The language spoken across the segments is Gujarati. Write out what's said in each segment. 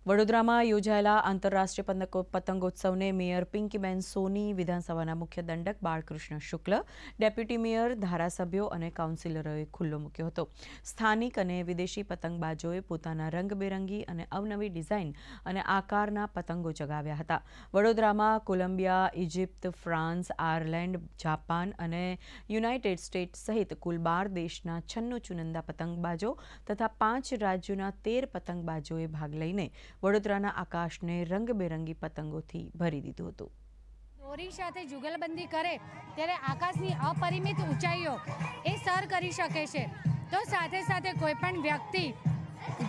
વડોદરામાં યોજાયેલા આંતરરાષ્ટ્રીય પતંગોત્સવને મેયર પિંકીબેન સોની, વિધાનસભાના મુખ્ય દંડક બાળકૃષ્ણ શુક્લ, ડેપ્યુટી મેયર, ધારાસભ્યો અને કાઉન્સિલરોએ ખુલ્લો મૂક્યો હતો. સ્થાનિક અને વિદેશી પતંગબાજોએ પોતાના રંગબેરંગી અને અવનવી ડિઝાઇન અને આકારના પતંગો ચગાવ્યા હતા. વડોદરામાં Columbia, Egypt, France, Ireland, Japan અને યુનાઇટેડ સ્ટેટ્સ સહિત કુલ 12 દેશના 96 ચુનંદા પતંગબાજો તથા 5 રાજ્યોના 13 પતંગબાજોએ ભાગ લઈને વડોદરાના આકાશને રંગબેરંગી પતંગોથી ભરી દીધું હતું. દોરી સાથે જુગલબંધી કરે ત્યારે આકાશની અપરિમિત ઊંચાઈઓ એ સર કરી શકે છે. તો સાથે સાથે કોઈ પણ વ્યક્તિ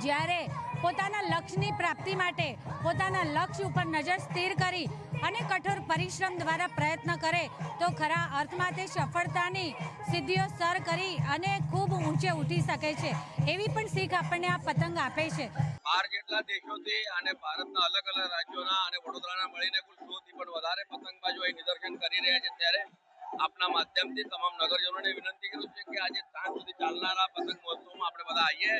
જ્યારે પોતાના લક્ષ્યની પ્રાપ્તિ માટે પોતાના લક્ષ્ય ઉપર નજર સ્થિર કરી અને કઠોર પરિશ્રમ દ્વારા પ્રયત્ન કરે તો ખરા અર્થમાં તે સફળતાની સિદ્ધિઓ સર કરી અને ખૂબ ઊંચે ઉઠી શકે છે. એવી પણ શીખ આપણને આ પતંગ આપે છે. 12 જેટલા દેશોથી અને ભારતના અલગ અલગ રાજ્યોના અને વડોદરાના મળીને કુલ 100 થી પણ વધારે પતંગબાજો અહીં નિદર્શન કરી રહ્યા છે. ત્યારે આપના માધ્યમથી તમામ નગરજનોને વિનંતી કરું છું કે આજે સાંજ સુધી ચાલનારા પતંગ મહોત્સવમાં આપણે બધા આવીએ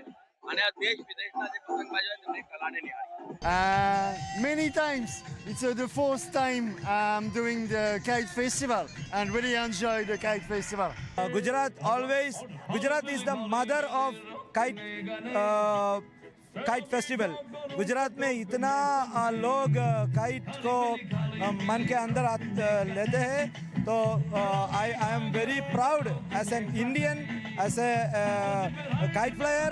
અને આ દેશ વિદેશના જે પતંગબાજો તેમની કલાને નિહાળીએ. Many times. It's the fourth time I'm doing the kite festival and really enjoy the kite festival. Gujarat is the mother of kite festival. Gujarat में इतना लोग काइट को मन के अंदर लेते हैं, तो I am very proud as an Indian, as a kite player.